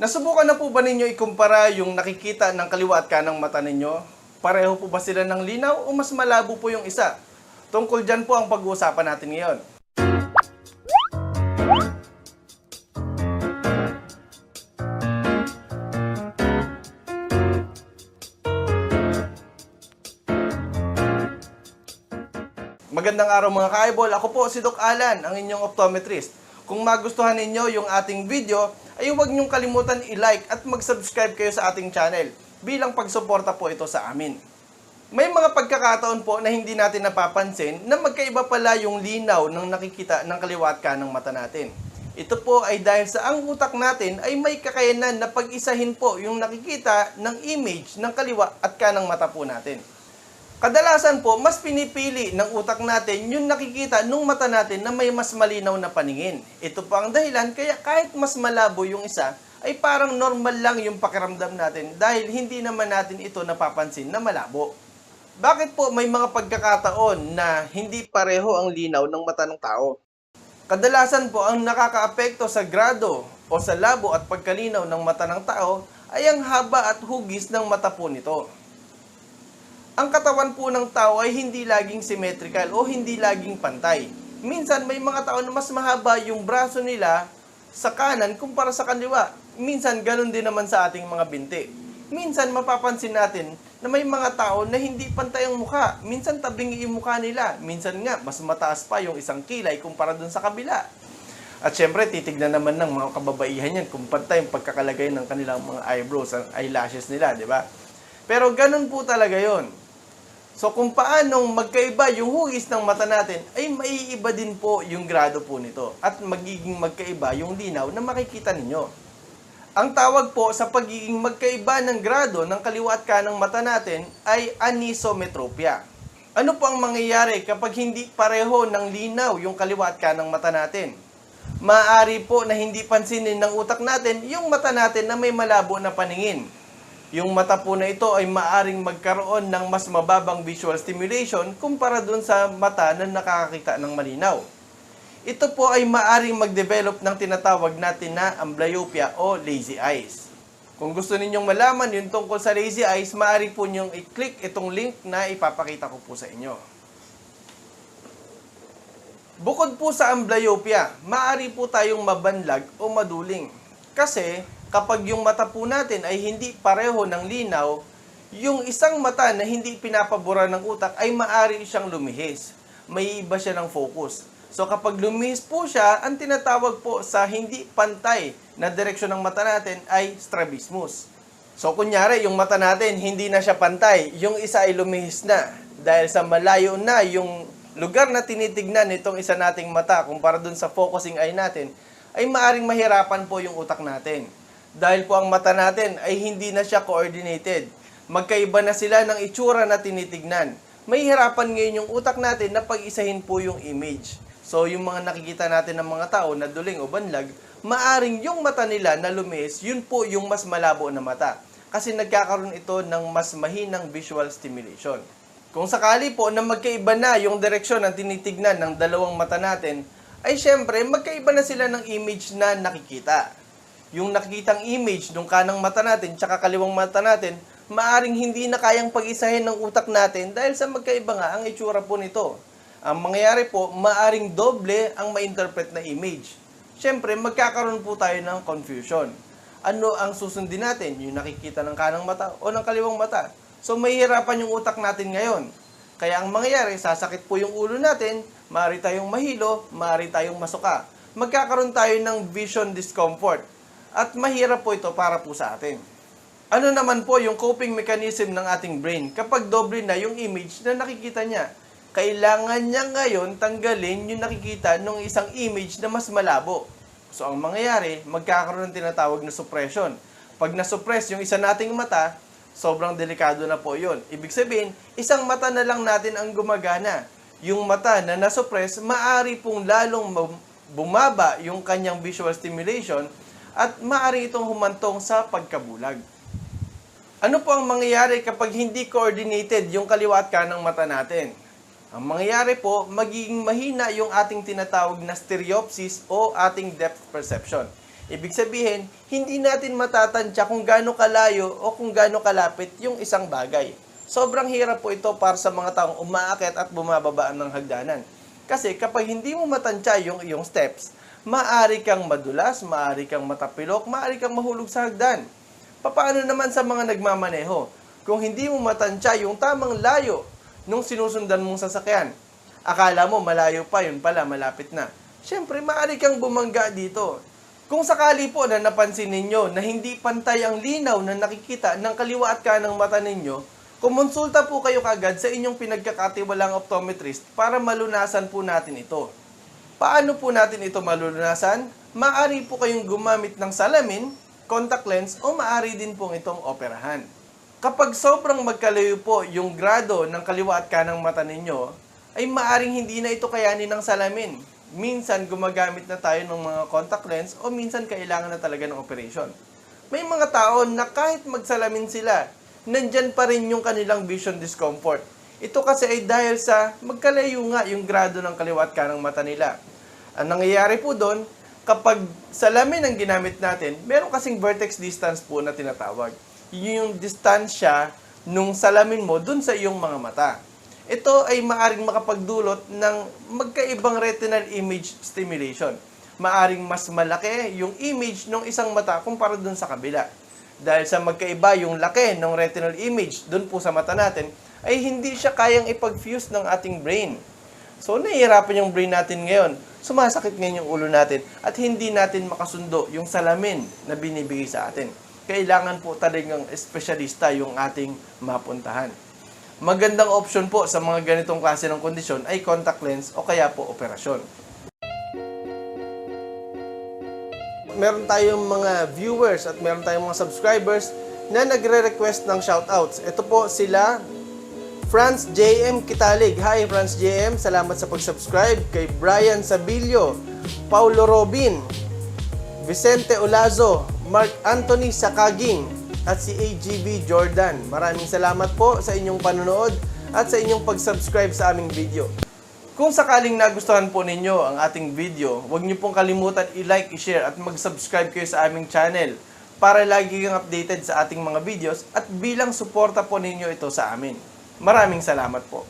Nasubukan na po ba ninyo ikumpara yung nakikita ng kaliwa at kanang mata ninyo? Pareho po ba sila ng linaw o mas malabo po yung isa? Tungkol dyan po ang pag-uusapan natin ngayon. Magandang araw mga ka-eyeball, ako po si Doc Alan, ang inyong optometrist. Kung magustuhan ninyo yung ating video, ay huwag niyong kalimutan i-like at mag-subscribe kayo sa ating channel bilang pagsuporta po ito sa amin. May mga pagkakataon po na hindi natin napapansin na magkaiba pala yung linaw ng nakikita ng kaliwa at kanang mata natin. Ito po ay dahil sa ang utak natin ay may kakayanan na pag-isahin po yung nakikita ng image ng kaliwa at kanang mata po natin. Kadalasan po, mas pinipili ng utak natin yung nakikita nung mata natin na may mas malinaw na paningin. Ito po ang dahilan kaya kahit mas malabo yung isa, ay parang normal lang yung pakiramdam natin dahil hindi naman natin ito napapansin na malabo. Bakit po may mga pagkakataon na hindi pareho ang linaw ng mata ng tao? Kadalasan po ang nakakaapekto sa grado o sa labo at pagkalinaw ng mata ng tao ay ang haba at hugis ng mata po nito. Ang katawan po ng tao ay hindi laging symmetrical o hindi laging pantay. Minsan may mga tao na mas mahaba yung braso nila sa kanan kumpara sa kaliwa. Minsan ganun din naman sa ating mga binti. Minsan mapapansin natin na may mga tao na hindi pantay ang mukha. Minsan tabingi yung mukha nila. Minsan nga mas mataas pa yung isang kilay kumpara dun sa kabila. At syempre titignan naman ng mga kababaihan yan kung pantay yung pagkakalagay ng kanilang mga eyebrows, ang eyelashes nila, di ba? Pero ganun po talaga yon. So kung paanong magkaiba yung hugis ng mata natin, ay maiiba din po yung grado po nito at magiging magkaiba yung linaw na makikita ninyo. Ang tawag po sa pagiging magkaiba ng grado ng kaliwa at kanang mata natin ay anisometropia. Ano po ang mangyayari kapag hindi pareho ng linaw yung kaliwa at kanang mata natin? Maaari po na hindi pansinin ng utak natin yung mata natin na may malabo na paningin. Yung mata po na ito ay maaring magkaroon ng mas mababang visual stimulation kumpara dun sa mata na nakakakita ng malinaw. Ito po ay maaring mag-develop ng tinatawag natin na amblyopia o lazy eyes. Kung gusto ninyong malaman yung tungkol sa lazy eyes, maaari po ninyong i-click itong link na ipapakita ko po sa inyo. Bukod po sa amblyopia, maaari po tayong mabanlag o maduling. Kasi kapag yung mata po natin ay hindi pareho ng linaw, yung isang mata na hindi pinapabura ng utak ay maaari siyang lumihis. May iba siya ng focus. So kapag lumihis po siya, ang tinatawag po sa hindi pantay na direksyon ng mata natin ay strabismus. So kunyari, yung mata natin hindi na siya pantay, yung isa ay lumihis na. Dahil sa malayo na yung lugar na tinitignan nitong isa nating mata kumpara dun sa focusing eye natin, ay maaring mahirapan po yung utak natin. Dahil po ang mata natin ay hindi na siya coordinated. Magkaiba na sila ng itsura na tinitignan. May hirapan ngayon yung utak natin na pag-isahin po yung image. So yung mga nakikita natin ng mga tao na duling o banlag, maaring yung mata nila na lumihis, yun po yung mas malabo na mata. Kasi nagkakaroon ito ng mas mahinang visual stimulation. Kung sakali po na magkaiba na yung direksyon ng tinitignan ng dalawang mata natin, ay syempre magkaiba na sila ng image na nakikita. Yung nakikitang image ng kanang mata natin tsaka kaliwang mata natin, maaring hindi na kayang pag-isahin ng utak natin dahil sa magkaiba nga ang itsura po nito. Ang mangyayari po, maaring doble ang ma-interpret na image. Siyempre, magkakaroon po tayo ng confusion. Ano ang susundin natin? Yung nakikita ng kanang mata o ng kaliwang mata? So, mahihirapan yung utak natin ngayon. Kaya ang mangyayari, sasakit po yung ulo natin, maaari tayong mahilo, maaari tayong masuka. Magkakaroon tayo ng vision discomfort. At mahirap po ito para po sa atin. Ano naman po yung coping mechanism ng ating brain kapag doble na yung image na nakikita niya? Kailangan niya ngayon tanggalin yung nakikita ng isang image na mas malabo. So ang mangyayari, magkakaroon ng tinatawag na suppression. Pag nasuppress yung isa nating mata, sobrang delikado na po yun. Ibig sabihin, isang mata na lang natin ang gumagana. Yung mata na nasuppress, maaari pong lalong bumaba yung kanyang visual stimulation at maaari itong humantong sa pagkabulag. Ano po ang mangyayari kapag hindi coordinated yung kaliwa at kanang mata natin? Ang mangyayari po, magiging mahina yung ating tinatawag na stereopsis o ating depth perception. Ibig sabihin, hindi natin matatansya kung gaano kalayo o kung gaano kalapit yung isang bagay. Sobrang hirap po ito para sa mga taong umaakyat at bumababa ng hagdanan. Kasi kapag hindi mo matansya yung iyong steps, maaari kang madulas, maaari kang matapilok, maaari kang mahulog sa hagdan. Paano naman sa mga nagmamaneho? Kung hindi mo matansya yung tamang layo nung sinusundan mong sasakyan, akala mo malayo pa, yun pala malapit na. Siyempre, maaari kang bumangga dito. Kung sakali po na napansin ninyo na hindi pantay ang linaw na nakikita ng kaliwa at kanang mata ninyo, kumonsulta po kayo kagad sa inyong pinagkakatiwalang optometrist para malunasan po natin ito. Paano po natin ito malunasan? Maaari po kayong gumamit ng salamin, contact lens, o maaari din pong itong operahan. Kapag sobrang magkalayo po yung grado ng kaliwa at kanang mata ninyo, ay maaring hindi na ito kayanin ng salamin. Minsan gumagamit na tayo ng mga contact lens o minsan kailangan na talaga ng operation. May mga tao na kahit magsalamin sila, nandyan pa rin yung kanilang vision discomfort. Ito kasi ay dahil sa magkalayo nga yung grado ng kaliwa at kanang mata nila. Ang nangyayari po doon, kapag salamin ang ginamit natin, meron kasing vertex distance po na tinatawag. Yun yung distansya nung salamin mo dun sa iyong mga mata. Ito ay maaring makapagdulot ng magkaibang retinal image stimulation. Maaring mas malaki yung image ng isang mata kumpara dun sa kabila. Dahil sa magkaiba yung laki ng retinal image dun po sa mata natin, ay hindi siya kayang ipag-fuse ng ating brain. So, nahihirapan yung brain natin ngayon. Sumasakit ngayon yung ulo natin at hindi natin makasundo yung salamin na binibigay sa atin. Kailangan po talagang espesyalista yung ating mapuntahan. Magandang option po sa mga ganitong klase ng kondisyon ay contact lens o kaya po operasyon. Meron tayong mga viewers at meron tayong mga subscribers na nagre-request ng shoutouts. Ito po sila, Franz JM Kitalig. Hi Franz JM, salamat sa pag-subscribe. Kay Brian Sabilio, Paulo Robin, Vicente Olazo, Mark Anthony Sakaging, at si AGB Jordan. Maraming salamat po sa inyong panonood at sa inyong pag-subscribe sa aming video. Kung sakaling nagustuhan po ninyo ang ating video, huwag niyo pong kalimutan i-like, i-share at mag-subscribe kayo sa aming channel para lagi kang updated sa ating mga videos at bilang suporta po ninyo ito sa amin. Maraming salamat po.